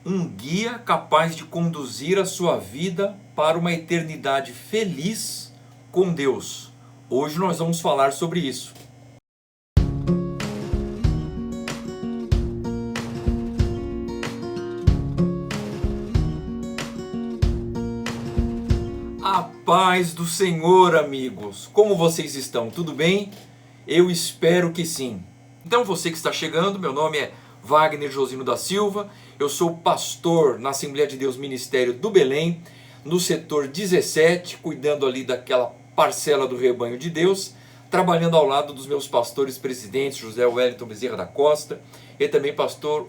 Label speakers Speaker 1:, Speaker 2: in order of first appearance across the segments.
Speaker 1: um guia capaz de conduzir a sua vida para uma eternidade feliz com Deus. Hoje nós vamos falar sobre isso. A paz do Senhor, amigos! Como vocês estão? Tudo bem? Eu espero que sim. Então você que está chegando, meu nome é Wagner Josino da Silva, eu sou pastor na Assembleia de Deus Ministério do Belém, no setor 17, cuidando ali daquela parcela do rebanho de Deus, trabalhando ao lado dos meus pastores presidentes, José Wellington Bezerra da Costa, e também pastor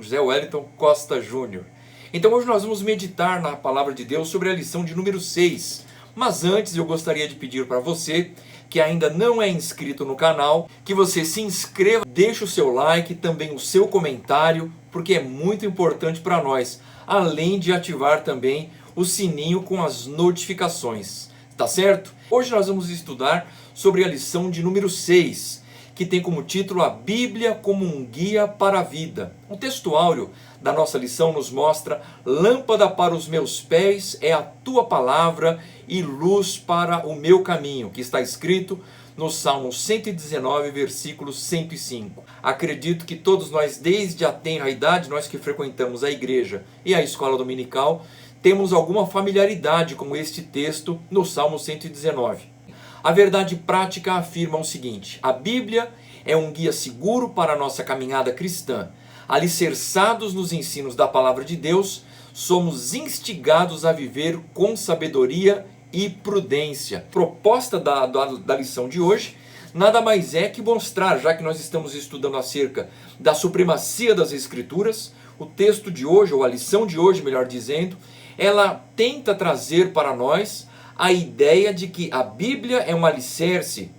Speaker 1: José Wellington Costa Júnior. Então hoje nós vamos meditar na palavra de Deus sobre a lição de número 6. Mas antes eu gostaria de pedir para você que ainda não é inscrito no canal, que você se inscreva, deixe o seu like, também o seu comentário, porque é muito importante para nós, além de ativar também o sininho com as notificações, tá certo? Hoje nós vamos estudar sobre a lição de número 6, que tem como título A Bíblia como um guia para a vida. O texto áureo da nossa lição nos mostra: lâmpada para os meus pés é a tua palavra e luz para o meu caminho, que está escrito no Salmo 119, versículo 105. Acredito que todos nós, desde a tenra idade, nós que frequentamos a igreja e a escola dominical, temos alguma familiaridade com este texto no Salmo 119. A verdade prática afirma o seguinte: a Bíblia é um guia seguro para a nossa caminhada cristã. Alicerçados nos ensinos da palavra de Deus, somos instigados a viver com sabedoria e prudência. A proposta da lição de hoje nada mais é que mostrar, já que nós estamos estudando acerca da supremacia das Escrituras, o texto de hoje, ou a lição de hoje, melhor dizendo, ela tenta trazer para nós a ideia de que a Bíblia é um alicerce,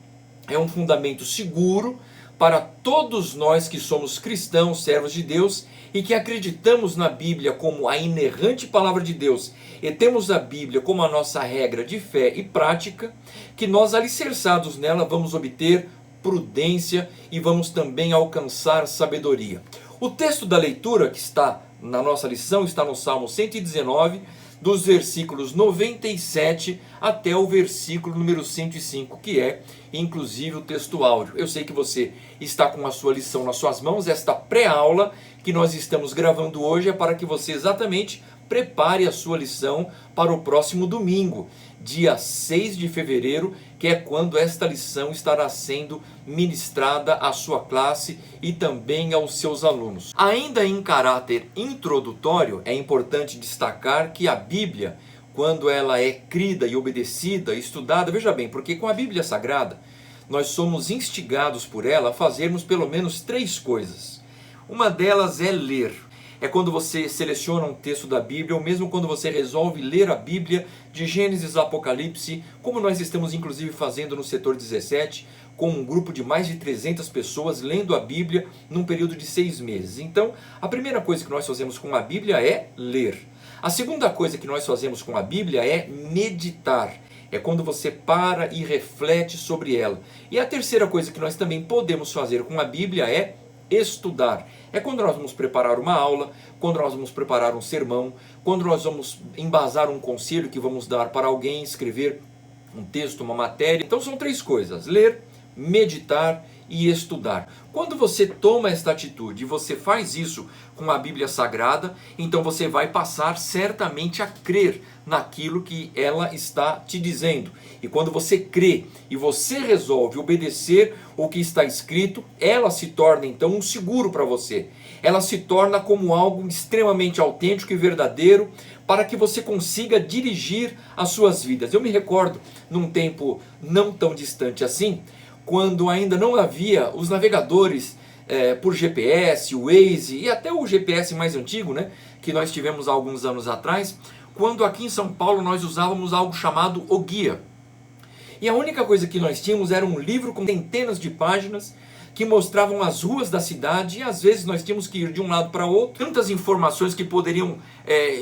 Speaker 1: é um fundamento seguro para todos nós que somos cristãos, servos de Deus, e que acreditamos na Bíblia como a inerrante palavra de Deus, e temos a Bíblia como a nossa regra de fé e prática, que nós, alicerçados nela, vamos obter prudência e vamos também alcançar sabedoria. O texto da leitura que está na nossa lição está no Salmo 119, dos versículos 97 até o versículo número 105, que é inclusive o texto áureo. Eu sei que você está com a sua lição nas suas mãos. Esta pré-aula que nós estamos gravando hoje é para que você exatamente prepare a sua lição para o próximo domingo, dia 6 de fevereiro, que é quando esta lição estará sendo ministrada à sua classe e também aos seus alunos. Ainda em caráter introdutório, é importante destacar que a Bíblia, quando ela é crida e obedecida, estudada, veja bem, porque com a Bíblia Sagrada, nós somos instigados por ela a fazermos pelo menos 3 coisas. Uma delas é ler. É quando você seleciona um texto da Bíblia, ou mesmo quando você resolve ler a Bíblia de Gênesis a Apocalipse, como nós estamos inclusive fazendo no setor 17, com um grupo de mais de 300 pessoas lendo a Bíblia num período de 6 meses. Então, a primeira coisa que nós fazemos com a Bíblia é ler. A segunda coisa que nós fazemos com a Bíblia é meditar. É quando você para e reflete sobre ela. E a terceira coisa que nós também podemos fazer com a Bíblia é estudar. É quando nós vamos preparar uma aula, quando nós vamos preparar um sermão, quando nós vamos embasar um conselho que vamos dar para alguém, escrever um texto, uma matéria. Então são 3 coisas: ler, meditar e estudar. Quando você toma esta atitude e você faz isso com a Bíblia Sagrada, então você vai passar certamente a crer naquilo que ela está te dizendo. E quando você crê e você resolve obedecer o que está escrito, ela se torna então um seguro para você. Ela se torna como algo extremamente autêntico e verdadeiro para que você consiga dirigir as suas vidas. Eu me recordo, num tempo não tão distante assim, quando ainda não havia os navegadores por GPS, o Waze e até o GPS mais antigo, né, que nós tivemos há alguns anos atrás, quando aqui em São Paulo nós usávamos algo chamado O Guia. E a única coisa que nós tínhamos era um livro com centenas de páginas que mostravam as ruas da cidade, e às vezes nós tínhamos que ir de um lado para outro, tantas informações que poderiam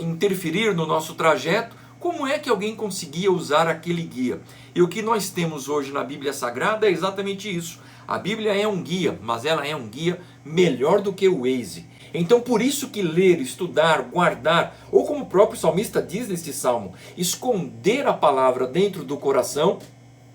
Speaker 1: interferir no nosso trajeto. Como é que alguém conseguia usar aquele guia? E o que nós temos hoje na Bíblia Sagrada é exatamente isso. A Bíblia é um guia, mas ela é um guia melhor do que o Waze. Então por isso que ler, estudar, guardar, ou como o próprio salmista diz neste salmo, esconder a palavra dentro do coração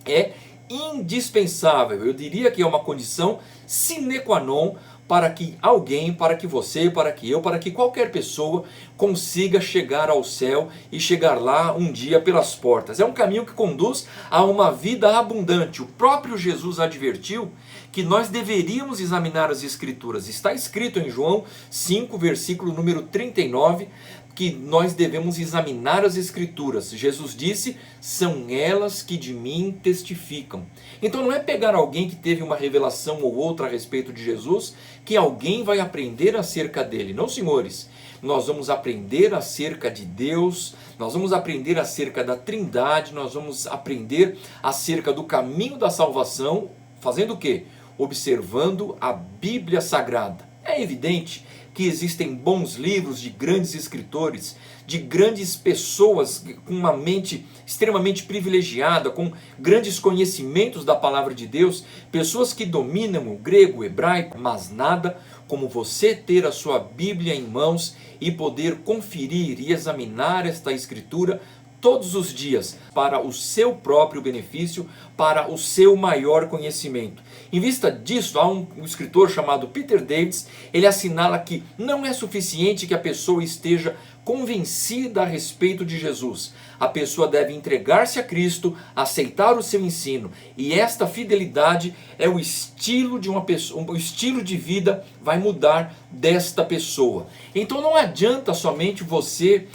Speaker 1: é indispensável. Eu diria que é uma condição sine qua non para que alguém, para que você, para que eu, para que qualquer pessoa consiga chegar ao céu e chegar lá um dia pelas portas. É um caminho que conduz a uma vida abundante. O próprio Jesus advertiu que nós deveríamos examinar as Escrituras. Está escrito em João 5, versículo número 39, que nós devemos examinar as Escrituras. Jesus disse, são elas que de mim testificam. Então não é pegar alguém que teve uma revelação ou outra a respeito de Jesus, que alguém vai aprender acerca dele. Não, senhores. Nós vamos aprender acerca de Deus, nós vamos aprender acerca da Trindade, nós vamos aprender acerca do caminho da salvação, fazendo o quê? Observando a Bíblia Sagrada. É evidente que existem bons livros de grandes escritores, de grandes pessoas com uma mente extremamente privilegiada, com grandes conhecimentos da palavra de Deus, pessoas que dominam o grego, o hebraico, mas nada como você ter a sua Bíblia em mãos e poder conferir e examinar esta escritura todos os dias, para o seu próprio benefício, para o seu maior conhecimento. Em vista disso, há um escritor chamado Peter Davids, ele assinala que não é suficiente que a pessoa esteja convencida a respeito de Jesus. A pessoa deve entregar-se a Cristo, aceitar o seu ensino, e esta fidelidade é o estilo de uma pessoa, o estilo de vida vai mudar desta pessoa. Então não adianta somente você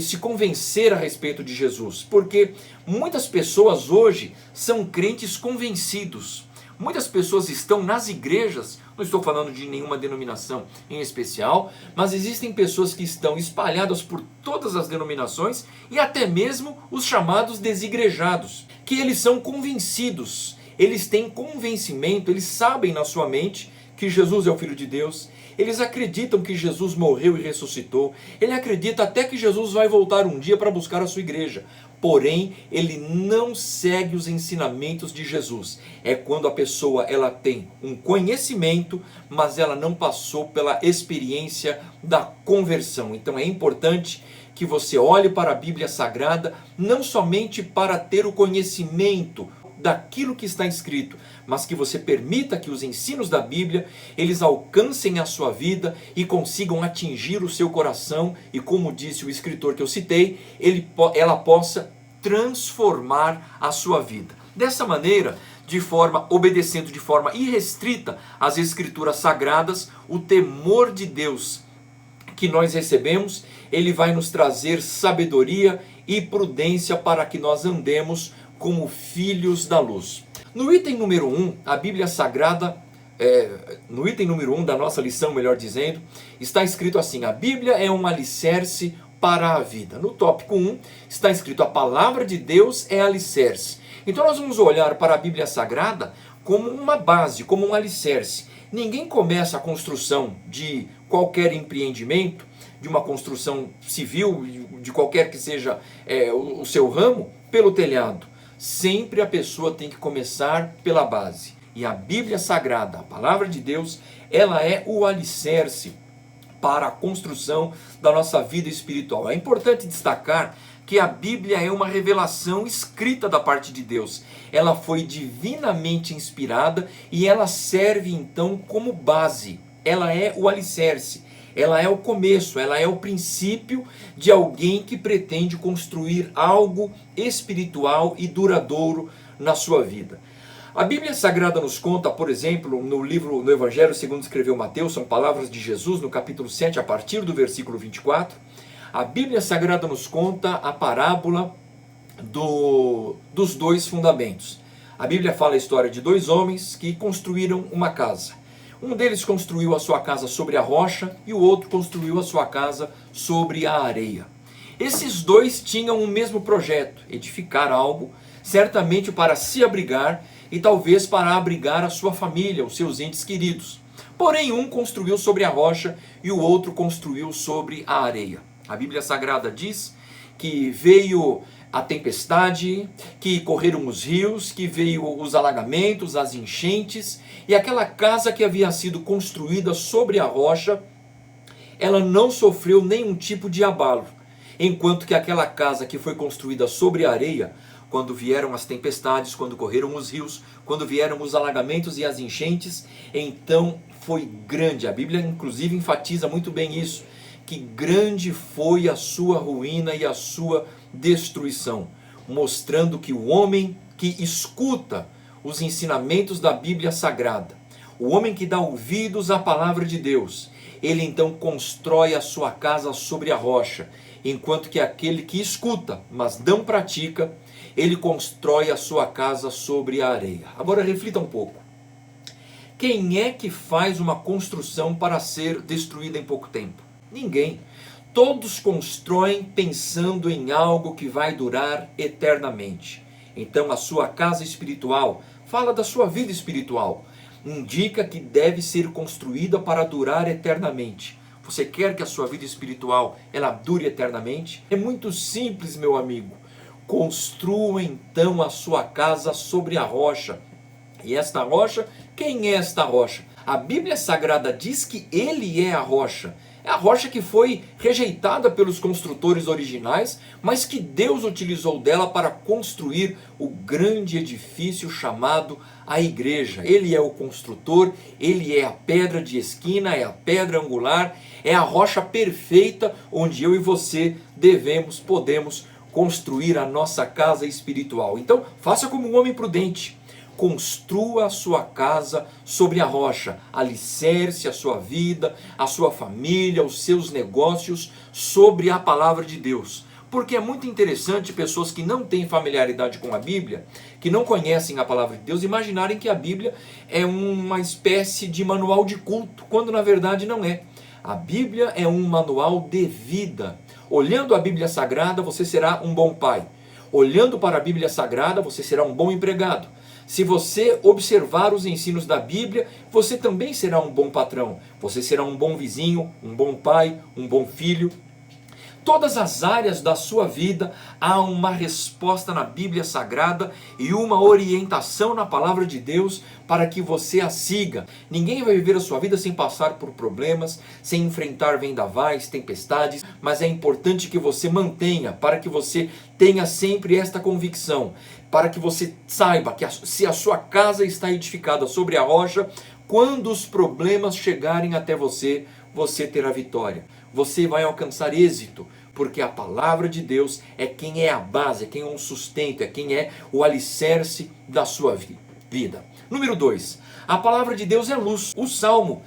Speaker 1: se convencer a respeito de Jesus, porque muitas pessoas hoje são crentes convencidos. Muitas pessoas estão nas igrejas, não estou falando de nenhuma denominação em especial, mas existem pessoas que estão espalhadas por todas as denominações e até mesmo os chamados desigrejados, que eles são convencidos, eles têm convencimento, eles sabem na sua mente que Jesus é o Filho de Deus, eles acreditam que Jesus morreu e ressuscitou, ele acredita até que Jesus vai voltar um dia para buscar a sua igreja. Porém, ele não segue os ensinamentos de Jesus. É quando a pessoa ela tem um conhecimento, mas ela não passou pela experiência da conversão. Então é importante que você olhe para a Bíblia Sagrada, não somente para ter o conhecimento daquilo que está escrito, mas que você permita que os ensinos da Bíblia, eles alcancem a sua vida e consigam atingir o seu coração e, como disse o escritor que eu citei, ela possa transformar a sua vida. Dessa maneira, obedecendo de forma irrestrita às Escrituras Sagradas, o temor de Deus que nós recebemos, ele vai nos trazer sabedoria e prudência para que nós andemos como filhos da luz. No item número 1, a Bíblia Sagrada, no item número 1 da nossa lição, melhor dizendo, está escrito assim: a Bíblia é um alicerce para a vida. No tópico 1 está escrito: a palavra de Deus é alicerce. Então nós vamos olhar para a Bíblia Sagrada como uma base, como um alicerce. Ninguém começa a construção de qualquer empreendimento, de uma construção civil, de qualquer que seja o seu ramo, pelo telhado. Sempre a pessoa tem que começar pela base. E a Bíblia Sagrada, a palavra de Deus, ela é o alicerce para a construção da nossa vida espiritual. É importante destacar que a Bíblia é uma revelação escrita da parte de Deus. Ela foi divinamente inspirada e ela serve então como base. Ela é o alicerce. Ela é o começo, ela é o princípio de alguém que pretende construir algo espiritual e duradouro na sua vida. A Bíblia Sagrada nos conta, por exemplo, no Evangelho segundo escreveu Mateus, são palavras de Jesus, no capítulo 7, a partir do versículo 24, a Bíblia Sagrada nos conta a parábola dos dois fundamentos. A Bíblia fala a história de dois homens que construíram uma casa. Um deles construiu a sua casa sobre a rocha e o outro construiu a sua casa sobre a areia. Esses dois tinham o mesmo projeto, edificar algo, certamente para se abrigar e talvez para abrigar a sua família, os seus entes queridos. Porém, um construiu sobre a rocha e o outro construiu sobre a areia. A Bíblia Sagrada diz que veio a tempestade, que correram os rios, que veio os alagamentos, as enchentes, e aquela casa que havia sido construída sobre a rocha ela não sofreu nenhum tipo de abalo, enquanto que aquela casa que foi construída sobre a areia, quando vieram as tempestades, quando correram os rios, quando vieram os alagamentos e as enchentes, então foi grande. A Bíblia inclusive enfatiza muito bem isso, que grande foi a sua ruína e a sua destruição, mostrando que o homem que escuta os ensinamentos da Bíblia Sagrada, o homem que dá ouvidos à palavra de Deus, ele então constrói a sua casa sobre a rocha, enquanto que aquele que escuta, mas não pratica, ele constrói a sua casa sobre a areia. Agora reflita um pouco. Quem é que faz uma construção para ser destruída em pouco tempo? Ninguém. Todos constroem pensando em algo que vai durar eternamente. Então a sua casa espiritual, fala da sua vida espiritual, indica que deve ser construída para durar eternamente. Você quer que a sua vida espiritual ela dure eternamente? É muito simples, meu amigo. Construa então a sua casa sobre a rocha. E esta rocha, quem é esta rocha? A Bíblia Sagrada diz que ele é a rocha. É a rocha que foi rejeitada pelos construtores originais, mas que Deus utilizou dela para construir o grande edifício chamado a igreja. Ele é o construtor, ele é a pedra de esquina, é a pedra angular, é a rocha perfeita onde eu e você podemos construir a nossa casa espiritual. Então, faça como um homem prudente. Construa a sua casa sobre a rocha, alicerce a sua vida, a sua família, os seus negócios sobre a palavra de Deus. Porque é muito interessante pessoas que não têm familiaridade com a Bíblia, que não conhecem a palavra de Deus, imaginarem que a Bíblia é uma espécie de manual de culto, quando na verdade não é. A Bíblia é um manual de vida. Olhando a Bíblia Sagrada, você será um bom pai. Olhando para a Bíblia Sagrada, você será um bom empregado. Se você observar os ensinos da Bíblia, você também será um bom patrão. Você será um bom vizinho, um bom pai, um bom filho. Todas as áreas da sua vida há uma resposta na Bíblia Sagrada e uma orientação na palavra de Deus para que você a siga. Ninguém vai viver a sua vida sem passar por problemas, sem enfrentar vendavais, tempestades, mas é importante que você mantenha, para que você tenha sempre esta convicção, para que você saiba que se a sua casa está edificada sobre a rocha, quando os problemas chegarem até você, você terá vitória. Você vai alcançar êxito, porque a palavra de Deus é quem é a base, é quem é o sustento, é quem é o alicerce da sua vida. Número 2, a palavra de Deus é luz. O Salmo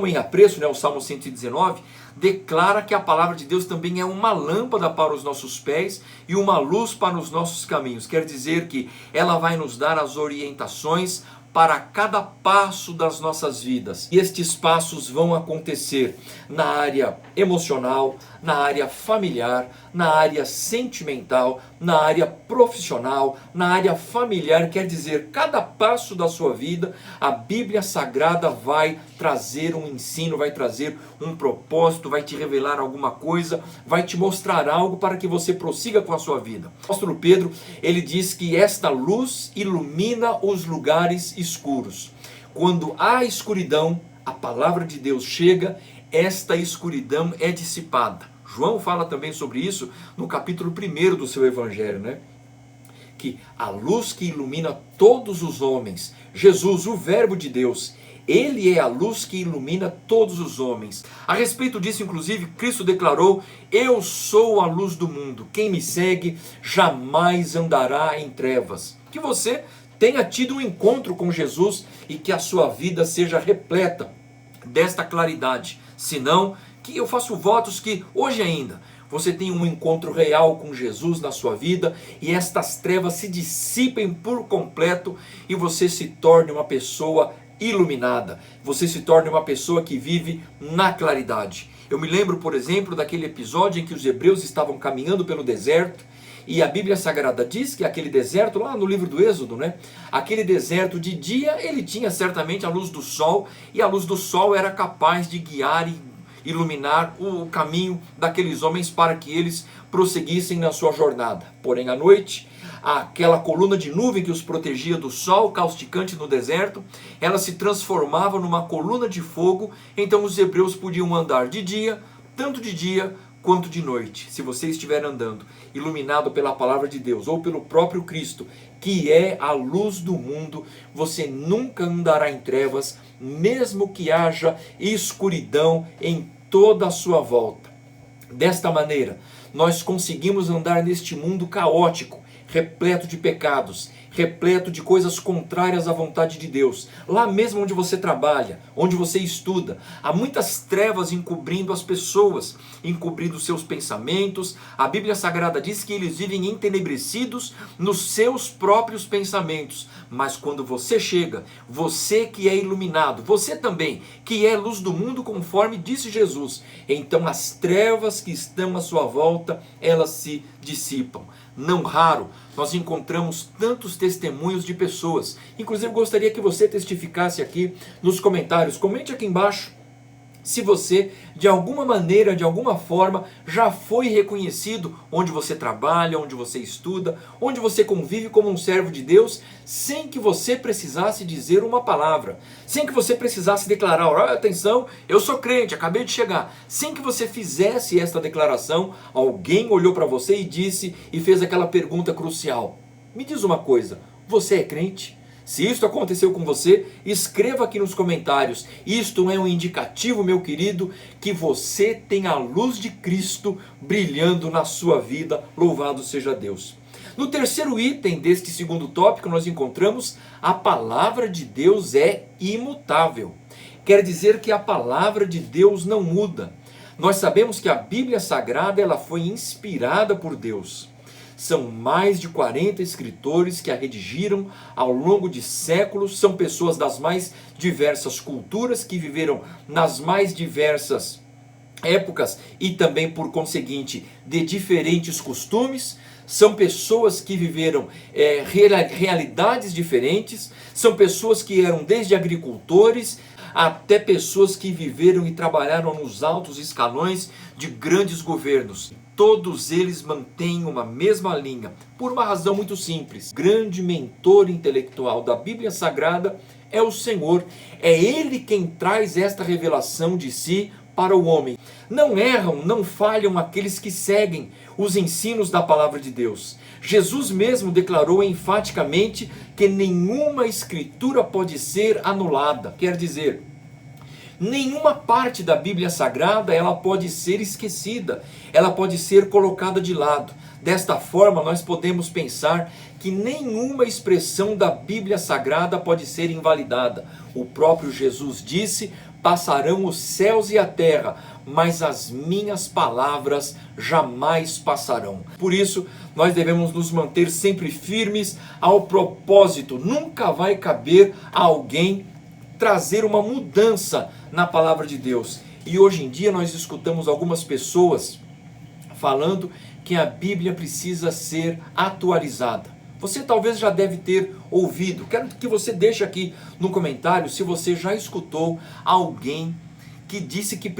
Speaker 1: em apreço, o Salmo 119, declara que a palavra de Deus também é uma lâmpada para os nossos pés e uma luz para os nossos caminhos. Quer dizer que ela vai nos dar as orientações para cada passo das nossas vidas. E estes passos vão acontecer na área emocional, na área familiar, na área sentimental, na área profissional, na área familiar. Quer dizer, cada passo da sua vida, a Bíblia Sagrada vai trazer um ensino, vai trazer um propósito, vai te revelar alguma coisa, vai te mostrar algo para que você prossiga com a sua vida. O apóstolo Pedro, ele diz que esta luz ilumina os lugares escuros. Quando há escuridão, a palavra de Deus chega, esta escuridão é dissipada. João fala também sobre isso no capítulo 1 do seu evangelho, que a luz que ilumina todos os homens, Jesus, o verbo de Deus, ele é a luz que ilumina todos os homens. A respeito disso, inclusive, Cristo declarou: eu sou a luz do mundo, quem me segue jamais andará em trevas. Que você tenha tido um encontro com Jesus e que a sua vida seja repleta desta claridade. Senão, que eu faço votos que hoje ainda você tenha um encontro real com Jesus na sua vida e estas trevas se dissipem por completo e você se torne uma pessoa iluminada. Você se torne uma pessoa que vive na claridade. Eu me lembro, por exemplo, daquele episódio em que os hebreus estavam caminhando pelo deserto. E a Bíblia Sagrada diz que aquele deserto, lá no livro do Êxodo, aquele deserto de dia, ele tinha certamente a luz do sol, e a luz do sol era capaz de guiar iluminar o caminho daqueles homens para que eles prosseguissem na sua jornada. Porém, à noite, aquela coluna de nuvem que os protegia do sol causticante no deserto, ela se transformava numa coluna de fogo, então os hebreus podiam andar de dia, tanto de dia quanto de noite. Se você estiver andando iluminado pela palavra de Deus ou pelo próprio Cristo, que é a luz do mundo, você nunca andará em trevas, mesmo que haja escuridão em toda a sua volta. Desta maneira, nós conseguimos andar neste mundo caótico, repleto de pecados, repleto de coisas contrárias à vontade de Deus. Lá mesmo onde você trabalha, onde você estuda, há muitas trevas encobrindo as pessoas, encobrindo seus pensamentos. A Bíblia Sagrada diz que eles vivem entenebrecidos nos seus próprios pensamentos. Mas quando você chega, você que é iluminado, você também, que é luz do mundo, conforme disse Jesus, então as trevas que estão à sua volta, elas se dissipam. Não raro, nós encontramos tantos testemunhos de pessoas. Inclusive, gostaria que você testificasse aqui nos comentários. Comente aqui embaixo se você, de alguma maneira, de alguma forma, já foi reconhecido onde você trabalha, onde você estuda, onde você convive como um servo de Deus, sem que você precisasse dizer uma palavra, sem que você precisasse declarar: oh, atenção, eu sou crente, acabei de chegar. Sem que você fizesse esta declaração, alguém olhou para você e disse e fez aquela pergunta crucial: me diz uma coisa, você é crente? Se isto aconteceu com você, escreva aqui nos comentários. Isto é um indicativo, meu querido, que você tem a luz de Cristo brilhando na sua vida. Louvado seja Deus. No terceiro item deste segundo tópico, nós encontramos: a palavra de Deus é imutável. Quer dizer que a palavra de Deus não muda. Nós sabemos que a Bíblia Sagrada ela foi inspirada por Deus. São mais de 40 escritores que a redigiram ao longo de séculos. São pessoas das mais diversas culturas, que viveram nas mais diversas épocas e também, por conseguinte, de diferentes costumes. São pessoas que viveram realidades diferentes. São pessoas que eram desde agricultores até pessoas que viveram e trabalharam nos altos escalões de grandes governos. Todos eles mantêm uma mesma linha, por uma razão muito simples. O grande mentor intelectual da Bíblia Sagrada é o Senhor. É Ele quem traz esta revelação de si para o homem. Não erram, não falham aqueles que seguem os ensinos da palavra de Deus. Jesus mesmo declarou enfaticamente que nenhuma escritura pode ser anulada. Quer dizer, nenhuma parte da Bíblia Sagrada ela pode ser esquecida, ela pode ser colocada de lado. Desta forma, nós podemos pensar que nenhuma expressão da Bíblia Sagrada pode ser invalidada. O próprio Jesus disse: passarão os céus e a terra, mas as minhas palavras jamais passarão. Por isso, nós devemos nos manter sempre firmes ao propósito. Nunca vai caber a alguém trazer uma mudança na palavra de Deus. E hoje em dia nós escutamos algumas pessoas falando que a Bíblia precisa ser atualizada. Você talvez já deve ter ouvido. Quero que você deixe aqui no comentário se você já escutou alguém que disse que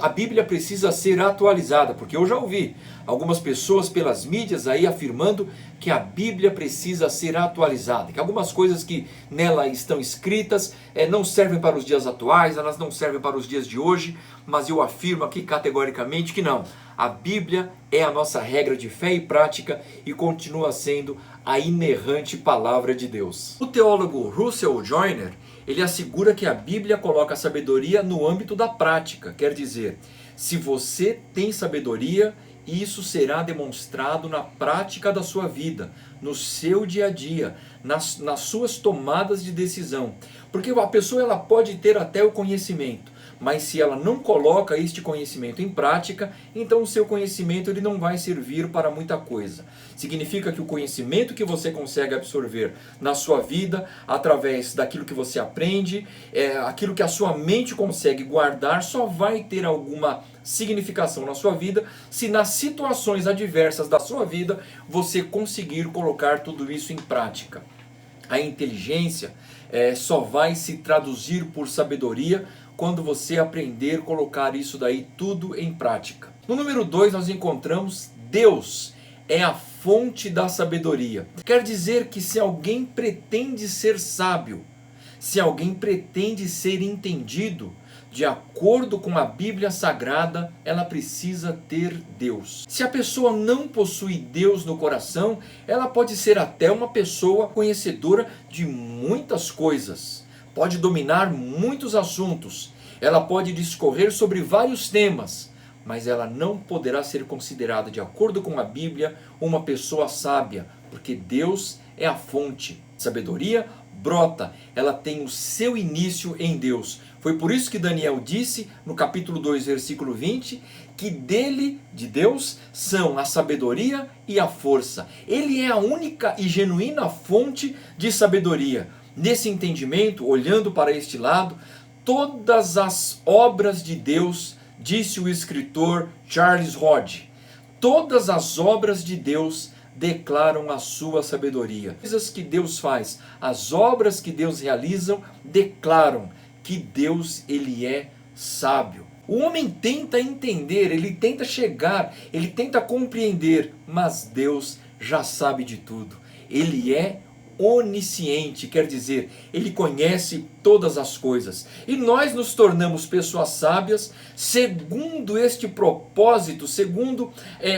Speaker 1: a Bíblia precisa ser atualizada, porque eu já ouvi algumas pessoas pelas mídias aí afirmando que a Bíblia precisa ser atualizada, que algumas coisas que nela estão escritas não servem para os dias atuais, elas não servem para os dias de hoje, mas eu afirmo aqui categoricamente que não. A Bíblia é a nossa regra de fé e prática e continua sendo a inerrante palavra de Deus. O teólogo Russell Joyner, ele assegura que a Bíblia coloca a sabedoria no âmbito da prática. Quer dizer, se você tem sabedoria, isso será demonstrado na prática da sua vida, no seu dia a dia, nas suas tomadas de decisão. Porque a pessoa ela pode ter até o conhecimento, mas se ela não coloca este conhecimento em prática, então o seu conhecimento ele não vai servir para muita coisa. Significa que o conhecimento que você consegue absorver na sua vida, através daquilo que você aprende, aquilo que a sua mente consegue guardar, só vai ter alguma significação na sua vida se nas situações adversas da sua vida você conseguir colocar tudo isso em prática. A inteligência só vai se traduzir por sabedoria quando você aprender a colocar isso daí tudo em prática. No número 2 nós encontramos Deus é a fonte da sabedoria. Quer dizer que se alguém pretende ser sábio, se alguém pretende ser entendido, de acordo com a Bíblia Sagrada, ela precisa ter Deus. Se a pessoa não possui Deus no coração, ela pode ser até uma pessoa conhecedora de muitas coisas. Pode dominar muitos assuntos. Ela pode discorrer sobre vários temas. Mas ela não poderá ser considerada, de acordo com a Bíblia, uma pessoa sábia. Porque Deus é a fonte. Sabedoria brota, ela tem o seu início em Deus. Foi por isso que Daniel disse, no capítulo 2, versículo 20, que dele, de Deus, são a sabedoria e a força. Ele é a única e genuína fonte de sabedoria. Nesse entendimento, olhando para este lado, todas as obras de Deus, disse o escritor Charles Hodge, todas as obras de Deus declaram a sua sabedoria. As coisas que Deus faz, as obras que Deus realiza, declaram que Deus, ele é sábio. O homem tenta entender, ele tenta chegar, ele tenta compreender, mas Deus já sabe de tudo. Ele é onisciente, quer dizer, ele conhece todas as coisas. E nós nos tornamos pessoas sábias segundo este propósito, segundo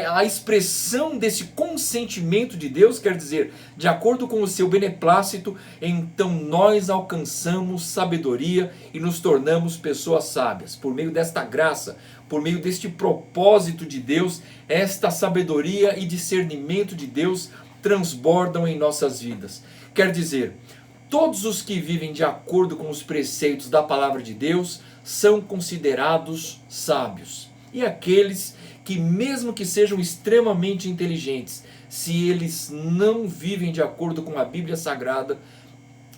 Speaker 1: a expressão desse consentimento de Deus, quer dizer, de acordo com o seu beneplácito, então nós alcançamos sabedoria e nos tornamos pessoas sábias. Por meio desta graça, por meio deste propósito de Deus, esta sabedoria e discernimento de Deus transbordam em nossas vidas. Quer dizer, todos os que vivem de acordo com os preceitos da palavra de Deus são considerados sábios. E aqueles que, mesmo que sejam extremamente inteligentes, se eles não vivem de acordo com a Bíblia Sagrada,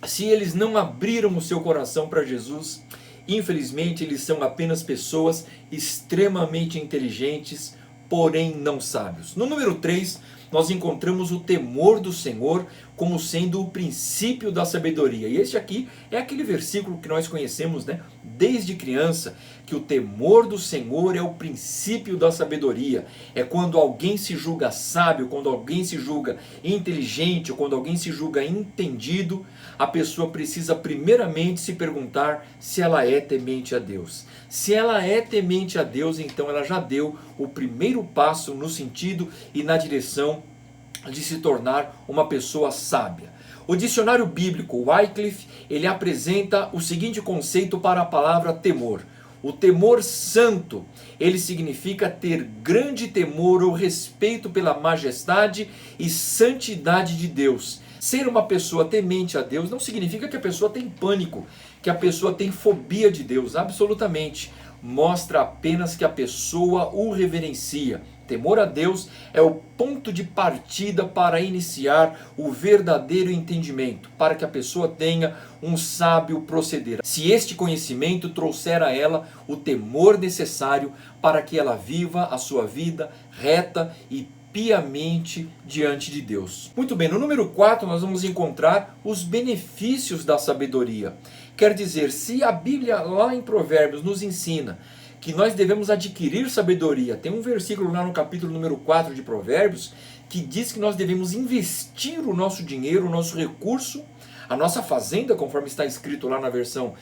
Speaker 1: se eles não abriram o seu coração para Jesus, infelizmente eles são apenas pessoas extremamente inteligentes, porém não sábios. No número 3, nós encontramos o temor do Senhor como sendo o princípio da sabedoria. E este aqui é aquele versículo que nós conhecemos, desde criança, que o temor do Senhor é o princípio da sabedoria. É quando alguém se julga sábio, quando alguém se julga inteligente, ou quando alguém se julga entendido, a pessoa precisa primeiramente se perguntar se ela é temente a Deus. Se ela é temente a Deus, então ela já deu o primeiro passo no sentido e na direção de se tornar uma pessoa sábia. O dicionário bíblico Wycliffe, ele apresenta o seguinte conceito para a palavra temor. O temor santo, ele significa ter grande temor ou respeito pela majestade e santidade de Deus. Ser uma pessoa temente a Deus não significa que a pessoa tem pânico, que a pessoa tem fobia de Deus, absolutamente. Mostra apenas que a pessoa o reverencia. Temor a Deus é o ponto de partida para iniciar o verdadeiro entendimento, para que a pessoa tenha um sábio proceder. Se este conhecimento trouxer a ela o temor necessário para que ela viva a sua vida reta e piamente diante de Deus. Muito bem, no número 4 nós vamos encontrar os benefícios da sabedoria. Quer dizer, se a Bíblia lá em Provérbios nos ensina que nós devemos adquirir sabedoria, tem um versículo lá no capítulo número 4 de Provérbios que diz que nós devemos investir o nosso dinheiro, o nosso recurso, a nossa fazenda, conforme está escrito lá na versão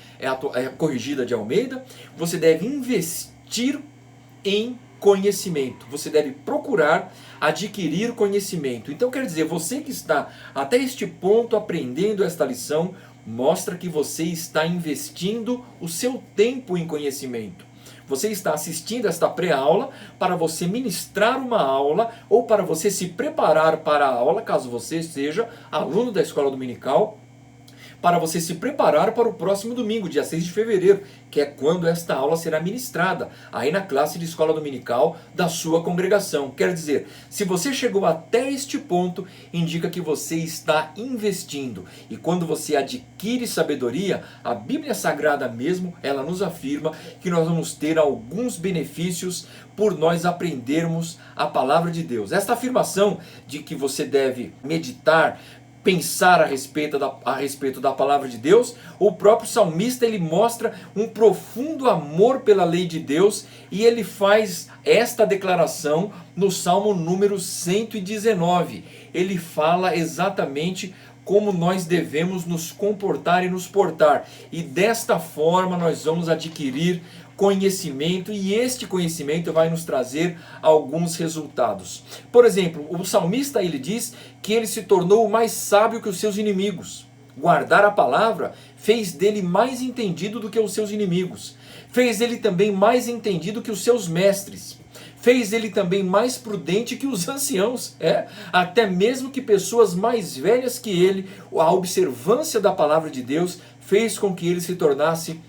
Speaker 1: corrigida de Almeida. Você deve investir em conhecimento, você deve procurar adquirir conhecimento. Então quer dizer, você que está até este ponto aprendendo esta lição, mostra que você está investindo o seu tempo em conhecimento. Você está assistindo esta pré-aula para você ministrar uma aula ou para você se preparar para a aula, caso você seja aluno da escola dominical, para você se preparar para o próximo domingo, dia 6 de fevereiro, que é quando esta aula será ministrada, aí na classe de escola dominical da sua congregação. Quer dizer, se você chegou até este ponto, indica que você está investindo. E quando você adquire sabedoria, a Bíblia Sagrada mesmo, ela nos afirma que nós vamos ter alguns benefícios por nós aprendermos a palavra de Deus. Esta afirmação de que você deve meditar pensar a respeito da palavra de Deus, o próprio salmista ele mostra um profundo amor pela lei de Deus e ele faz esta declaração no Salmo número 119. Ele fala exatamente como nós devemos nos comportar e nos portar. E desta forma nós vamos adquirir conhecimento e este conhecimento vai nos trazer alguns resultados. Por exemplo, o salmista ele diz que ele se tornou mais sábio que os seus inimigos. Guardar a palavra fez dele mais entendido do que os seus inimigos. Fez ele também mais entendido que os seus mestres. Fez ele também mais prudente que os anciãos, até mesmo que pessoas mais velhas que ele. A observância da palavra de Deus fez com que ele se tornasse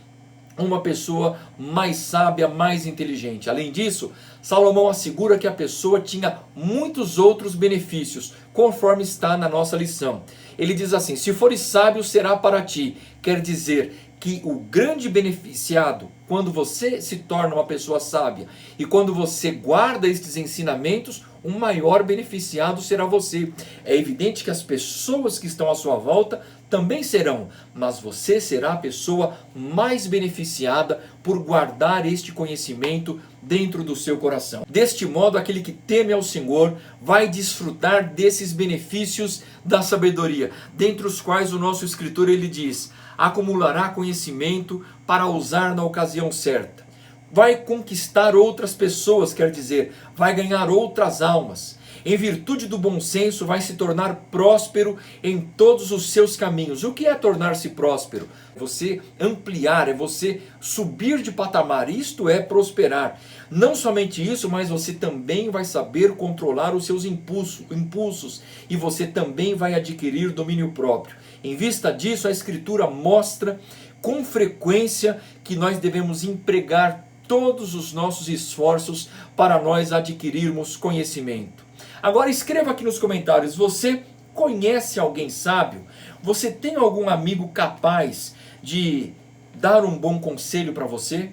Speaker 1: uma pessoa mais sábia, mais inteligente. Além disso, Salomão assegura que a pessoa tinha muitos outros benefícios, conforme está na nossa lição. Ele diz assim: se fores sábio, será para ti. Quer dizer que o grande beneficiado, quando você se torna uma pessoa sábia e quando você guarda estes ensinamentos, o maior beneficiado será você. É evidente que as pessoas que estão à sua volta também serão, mas você será a pessoa mais beneficiada por guardar este conhecimento dentro do seu coração. Deste modo, aquele que teme ao Senhor vai desfrutar desses benefícios da sabedoria, dentre os quais o nosso escritor ele diz: acumulará conhecimento para usar na ocasião certa. Vai conquistar outras pessoas, quer dizer, vai ganhar outras almas. Em virtude do bom senso, vai se tornar próspero em todos os seus caminhos. O que é tornar-se próspero? Você ampliar, é você subir de patamar, isto é prosperar. Não somente isso, mas você também vai saber controlar os seus impulsos e você também vai adquirir domínio próprio. Em vista disso, a Escritura mostra com frequência que nós devemos empregar todos os nossos esforços para nós adquirirmos conhecimento. Agora escreva aqui nos comentários: você conhece alguém sábio? Você tem algum amigo capaz de dar um bom conselho para você?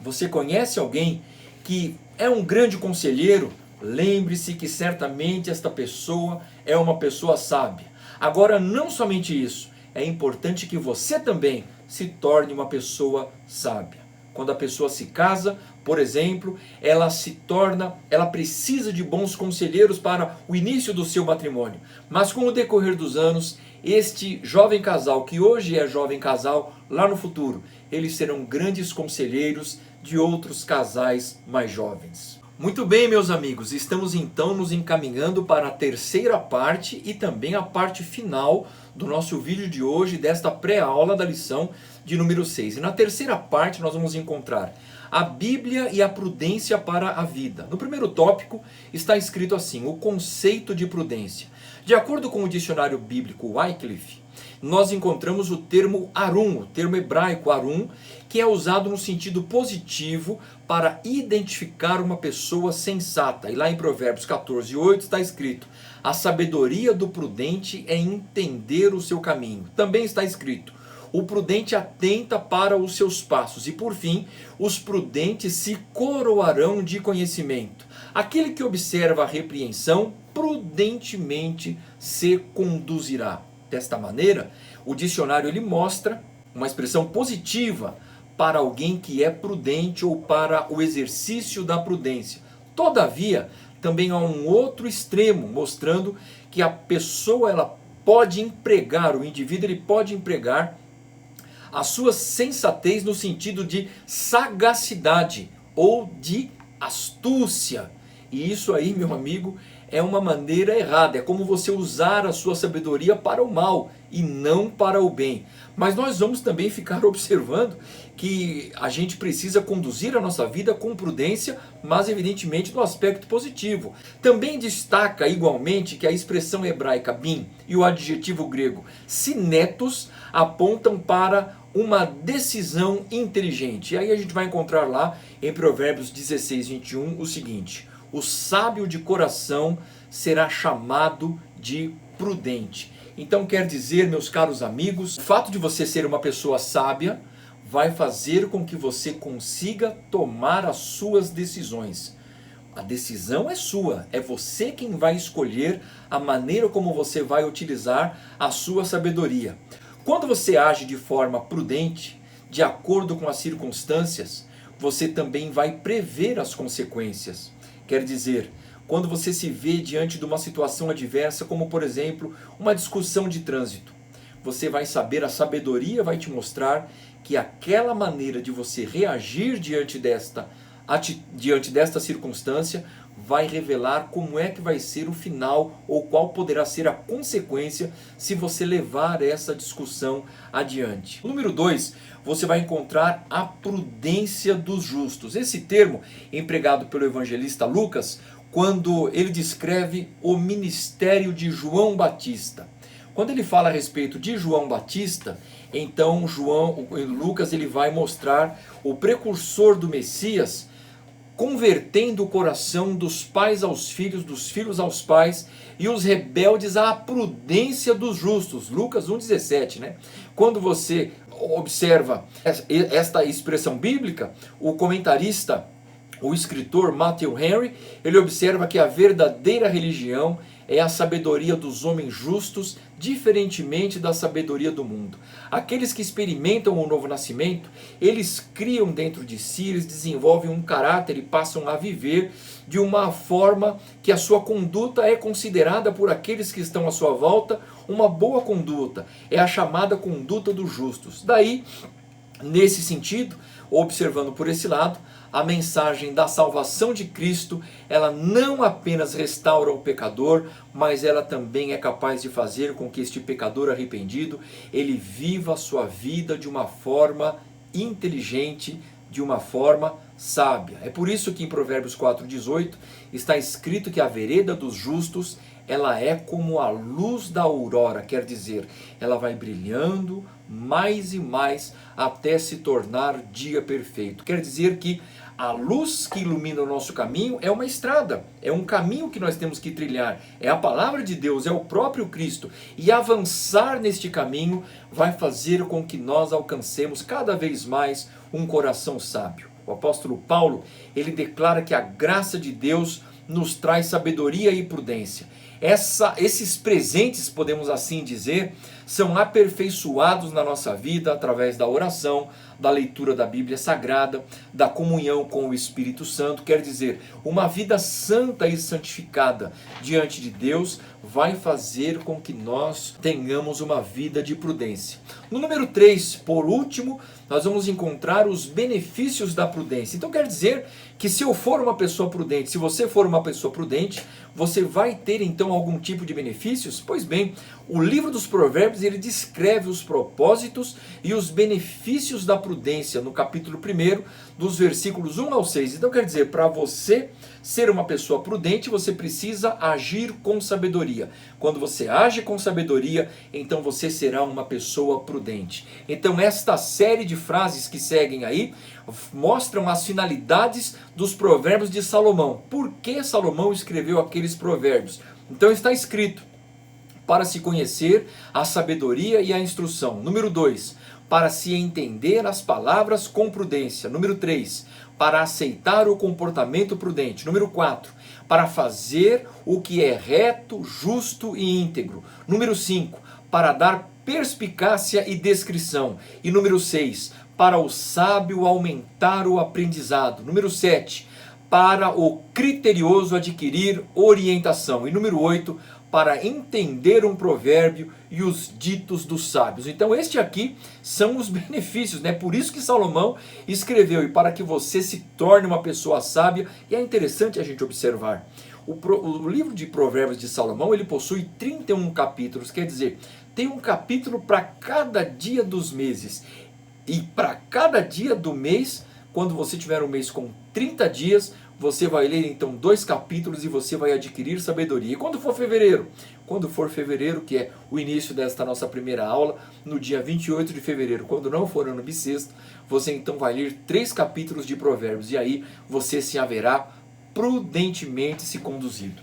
Speaker 1: Você conhece alguém que é um grande conselheiro? Lembre-se que certamente esta pessoa é uma pessoa sábia. Agora, não somente isso, é importante que você também se torne uma pessoa sábia. Quando a pessoa se casa, por exemplo, ela precisa de bons conselheiros para o início do seu matrimônio. Mas com o decorrer dos anos, este jovem casal, que hoje é jovem casal, lá no futuro, eles serão grandes conselheiros de outros casais mais jovens. Muito bem, meus amigos, estamos então nos encaminhando para a terceira parte e também a parte final do nosso vídeo de hoje, desta pré-aula da lição de número 6. E na terceira parte nós vamos encontrar a Bíblia e a prudência para a vida. No primeiro tópico está escrito assim: o conceito de prudência. De acordo com o dicionário bíblico Wycliffe, nós encontramos o termo arum, o termo hebraico arum, que é usado no sentido positivo para identificar uma pessoa sensata. E lá em Provérbios 14:8 está escrito: a sabedoria do prudente é entender o seu caminho. Também está escrito: o prudente atenta para os seus passos. E por fim, os prudentes se coroarão de conhecimento. Aquele que observa a repreensão, prudentemente se conduzirá. Desta maneira, o dicionário ele mostra uma expressão positiva para alguém que é prudente ou para o exercício da prudência. Todavia, também há um outro extremo, mostrando que a pessoa ela pode empregar, o indivíduo ele pode empregar a sua sensatez no sentido de sagacidade ou de astúcia. E isso aí, meu amigo, é uma maneira errada. É como você usar a sua sabedoria para o mal e não para o bem. Mas nós vamos também ficar observando que a gente precisa conduzir a nossa vida com prudência, mas evidentemente no aspecto positivo. Também destaca igualmente que a expressão hebraica bin e o adjetivo grego sinetos apontam para uma decisão inteligente. E aí a gente vai encontrar lá em Provérbios 16:21 o seguinte: o sábio de coração será chamado de prudente. Então quer dizer, meus caros amigos, o fato de você ser uma pessoa sábia vai fazer com que você consiga tomar as suas decisões. A decisão é sua, é você quem vai escolher a maneira como você vai utilizar a sua sabedoria. Quando você age de forma prudente, de acordo com as circunstâncias, você também vai prever as consequências. Quer dizer, quando você se vê diante de uma situação adversa, como por exemplo, uma discussão de trânsito, você vai saber, a sabedoria vai te mostrar que aquela maneira de você reagir diante desta circunstância vai revelar como é que vai ser o final ou qual poderá ser a consequência se você levar essa discussão adiante. Número 2, você vai encontrar a prudência dos justos. Esse termo empregado pelo evangelista Lucas quando ele descreve o ministério de João Batista. Quando ele fala a respeito de João Batista, então Lucas ele vai mostrar o precursor do Messias convertendo o coração dos pais aos filhos, dos filhos aos pais e os rebeldes à prudência dos justos. Lucas 1,17, né? Quando você observa esta expressão bíblica, o comentarista, o escritor Matthew Henry, ele observa que a verdadeira religião é a sabedoria dos homens justos, diferentemente da sabedoria do mundo. Aqueles que experimentam o novo nascimento, eles criam dentro de si, eles desenvolvem um caráter e passam a viver de uma forma que a sua conduta é considerada por aqueles que estão à sua volta uma boa conduta. É a chamada conduta dos justos. Daí, nesse sentido, observando por esse lado, a mensagem da salvação de Cristo, ela não apenas restaura o pecador, mas ela também é capaz de fazer com que este pecador arrependido, ele viva a sua vida de uma forma inteligente, de uma forma sábia. É por isso que em Provérbios 4,18 está escrito que a vereda dos justos, ela é como a luz da aurora, quer dizer, ela vai brilhando mais e mais até se tornar dia perfeito. Quer dizer que a luz que ilumina o nosso caminho é uma estrada, é um caminho que nós temos que trilhar, é a palavra de Deus, é o próprio Cristo. E avançar neste caminho vai fazer com que nós alcancemos cada vez mais um coração sábio. O apóstolo Paulo, ele declara que a graça de Deus nos traz sabedoria e prudência. Esses presentes, podemos assim dizer, são aperfeiçoados na nossa vida através da oração, da leitura da Bíblia Sagrada, da comunhão com o Espírito Santo. Quer dizer, uma vida santa e santificada diante de Deus vai fazer com que nós tenhamos uma vida de prudência. No número 3, por último, nós vamos encontrar os benefícios da prudência. Então quer dizer que se eu for uma pessoa prudente, se você for uma pessoa prudente, você vai ter então algum tipo de benefícios? Pois bem, o livro dos Provérbios ele descreve os propósitos e os benefícios da prudência no capítulo 1, dos versículos 1 ao 6. Então quer dizer, para você ser uma pessoa prudente, você precisa agir com sabedoria. Quando você age com sabedoria, então você será uma pessoa prudente. Então esta série de frases que seguem aí mostram as finalidades dos provérbios de Salomão. Por que Salomão escreveu aqueles provérbios? Então está escrito: para se conhecer a sabedoria e a instrução. Número 2, para se entender as palavras com prudência. Número 3, para aceitar o comportamento prudente. Número 4, para fazer o que é reto, justo e íntegro. Número 5, para dar perspicácia e descrição. E número 6, para o sábio aumentar o aprendizado. Número 7, para o criterioso adquirir orientação. E número 8, para entender um provérbio e os ditos dos sábios. Então este aqui são os benefícios, né? Por isso que Salomão escreveu, e para que você se torne uma pessoa sábia. E é interessante a gente observar, o livro de Provérbios de Salomão, ele possui 31 capítulos, quer dizer, tem um capítulo para cada dia dos meses. E para cada dia do mês, quando você tiver um mês com 30 dias, você vai ler então 2 capítulos e você vai adquirir sabedoria. E quando for fevereiro? Quando for fevereiro, que é o início desta nossa primeira aula, no dia 28 de fevereiro, quando não for ano bissexto, você então vai ler 3 capítulos de Provérbios. E aí você se haverá prudentemente se conduzido.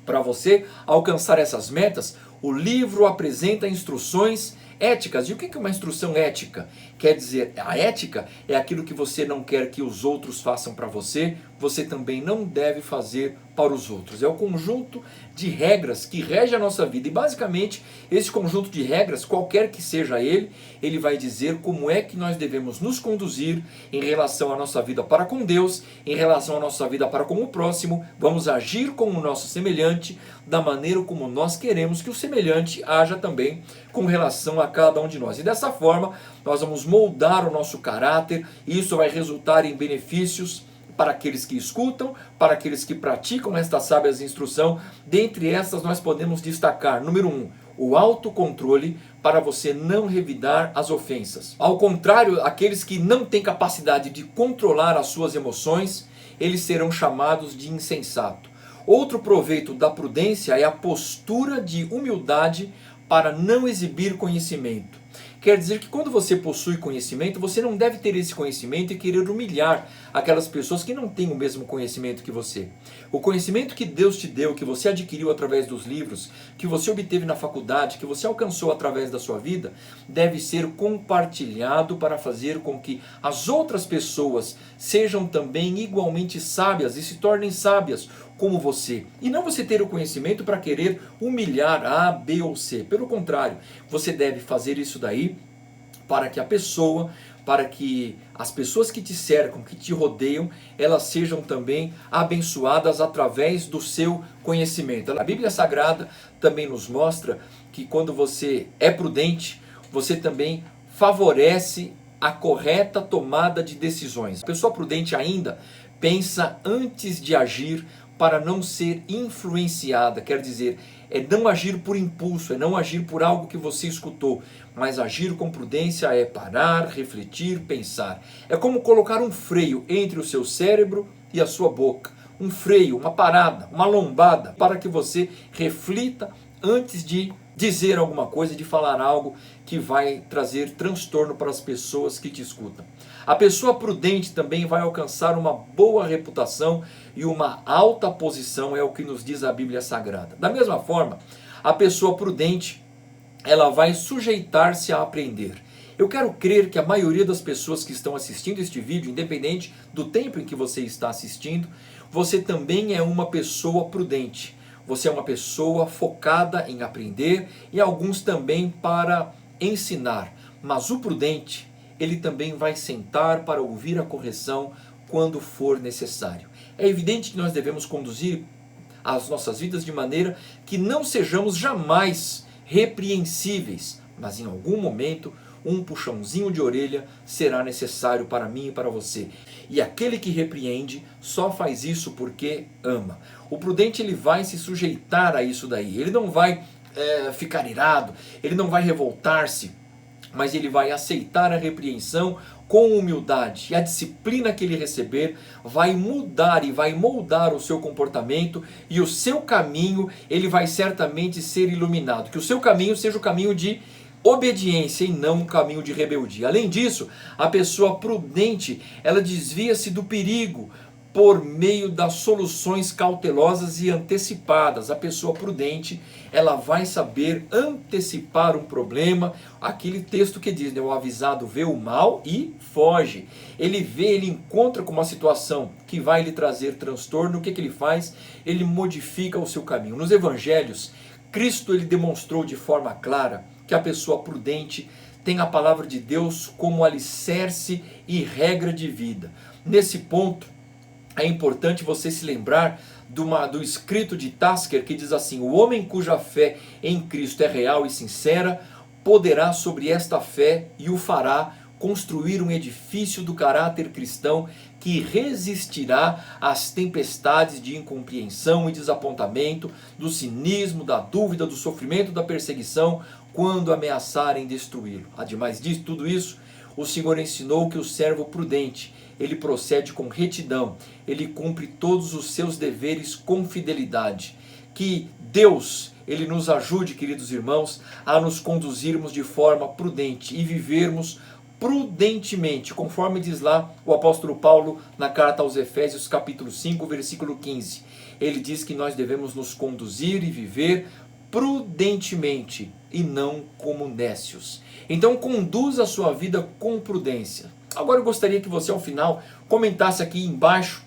Speaker 1: Para você alcançar essas metas, o livro apresenta instruções éticas. E o que é uma instrução ética? Quer dizer, a ética é aquilo que você não quer que os outros façam para você, você também não deve fazer para os outros. É o conjunto de regras que rege a nossa vida. E basicamente, esse conjunto de regras, qualquer que seja ele vai dizer como é que nós devemos nos conduzir em relação à nossa vida para com Deus, em relação à nossa vida para com o próximo. Vamos agir com o nosso semelhante da maneira como nós queremos que o semelhante haja também com relação a cada um de nós. E dessa forma, nós vamos moldar o nosso caráter e isso vai resultar em benefícios para aqueles que escutam, para aqueles que praticam estas sábias instrução. Dentre estas nós podemos destacar, número 1, o autocontrole para você não revidar as ofensas. Ao contrário, aqueles que não têm capacidade de controlar as suas emoções, eles serão chamados de insensato. Outro proveito da prudência é a postura de humildade para não exibir conhecimento. Quer dizer que quando você possui conhecimento, você não deve ter esse conhecimento e querer humilhar aquelas pessoas que não têm o mesmo conhecimento que você. O conhecimento que Deus te deu, que você adquiriu através dos livros, que você obteve na faculdade, que você alcançou através da sua vida, deve ser compartilhado para fazer com que as outras pessoas sejam também igualmente sábias e se tornem sábias como você. E não você ter o conhecimento para querer humilhar A, B ou C. Pelo contrário, você deve fazer isso daí para que para que as pessoas que te cercam, que te rodeiam, elas sejam também abençoadas através do seu conhecimento. A Bíblia Sagrada também nos mostra que quando você é prudente, você também favorece a correta tomada de decisões. A pessoa prudente ainda pensa antes de agir para não ser influenciada, quer dizer, é não agir por impulso, é não agir por algo que você escutou, mas agir com prudência é parar, refletir, pensar. É como colocar um freio entre o seu cérebro e a sua boca. Um freio, uma parada, uma lombada, para que você reflita antes de dizer alguma coisa, de falar algo que vai trazer transtorno para as pessoas que te escutam. A pessoa prudente também vai alcançar uma boa reputação e uma alta posição, é o que nos diz a Bíblia Sagrada. Da mesma forma, a pessoa prudente, ela vai sujeitar-se a aprender. Eu quero crer que a maioria das pessoas que estão assistindo este vídeo, independente do tempo em que você está assistindo, você também é uma pessoa prudente. Você é uma pessoa focada em aprender e alguns também para ensinar. Mas o prudente, ele também vai sentar para ouvir a correção quando for necessário. É evidente que nós devemos conduzir as nossas vidas de maneira que não sejamos jamais repreensíveis, mas em algum momento um puxãozinho de orelha será necessário para mim e para você. E aquele que repreende só faz isso porque ama. O prudente, ele vai se sujeitar a isso daí. Ele não vai ficar irado, ele não vai revoltar-se, mas ele vai aceitar a repreensão com humildade. E a disciplina que ele receber vai mudar e vai moldar o seu comportamento, e o seu caminho, ele vai certamente ser iluminado. Que o seu caminho seja o caminho de obediência e não um caminho de rebeldia. Além disso, a pessoa prudente, ela desvia-se do perigo por meio das soluções cautelosas e antecipadas. A pessoa prudente, ela vai saber antecipar um problema. Aquele texto que diz, né, o avisado vê o mal e foge. Ele encontra com uma situação que vai lhe trazer transtorno. O que ele faz? Ele modifica o seu caminho. Nos evangelhos, Cristo, ele demonstrou de forma clara que a pessoa prudente tem a palavra de Deus como alicerce e regra de vida. Nesse ponto, é importante você se lembrar do escrito de Tasker, que diz assim: o homem cuja fé em Cristo é real e sincera, poderá sobre esta fé e o fará construir um edifício do caráter cristão que resistirá às tempestades de incompreensão e desapontamento, do cinismo, da dúvida, do sofrimento, da perseguição, quando ameaçarem destruí-lo. Ademais disso, tudo isso, o Senhor ensinou que o servo prudente, ele procede com retidão, ele cumpre todos os seus deveres com fidelidade. Que Deus, ele nos ajude, queridos irmãos, a nos conduzirmos de forma prudente e vivermos prudentemente, conforme diz lá o apóstolo Paulo na carta aos Efésios, capítulo 5, versículo 15. Ele diz que nós devemos nos conduzir e viver prudentemente e não como nécios. Então conduza a sua vida com prudência. Agora eu gostaria que você ao final comentasse aqui embaixo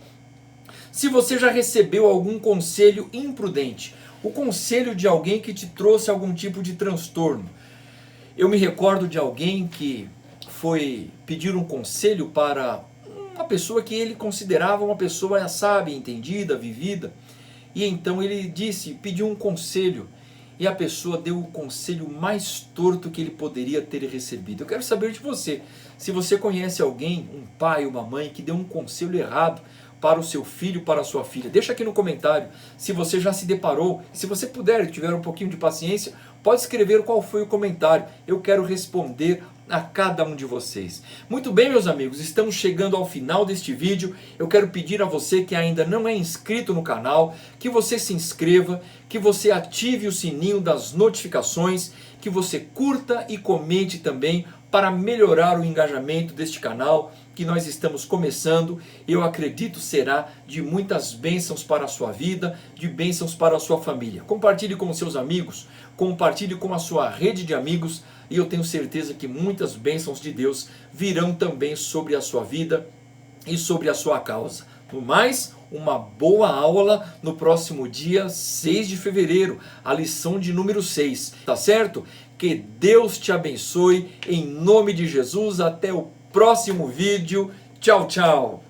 Speaker 1: Se você já recebeu algum conselho imprudente, o conselho de alguém que te trouxe algum tipo de transtorno. Eu me recordo de alguém que foi pedir um conselho para uma pessoa que ele considerava uma pessoa sábia, entendida, vivida. E então ele pediu um conselho. E a pessoa deu o conselho mais torto que ele poderia ter recebido. Eu quero saber de você, se você conhece alguém, um pai, uma mãe, que deu um conselho errado para o seu filho, para a sua filha. Deixa aqui no comentário se você já se deparou. Se você puder, tiver um pouquinho de paciência, pode escrever qual foi o comentário. Eu quero responder a cada um de vocês. Muito bem, meus amigos, estamos chegando ao final deste vídeo. Eu quero pedir a você que ainda não é inscrito no canal, que você se inscreva, que você ative o sininho das notificações, que você curta e comente também para melhorar o engajamento deste canal que nós estamos começando. Eu acredito será de muitas bênçãos para a sua vida, de bênçãos para a sua família. Compartilhe com os seus amigos, compartilhe com a sua rede de amigos, e eu tenho certeza que muitas bênçãos de Deus virão também sobre a sua vida e sobre a sua causa. No mais, uma boa aula no próximo dia 6 de fevereiro, a lição de número 6, tá certo? Que Deus te abençoe, em nome de Jesus. Até o próximo vídeo. Tchau, tchau.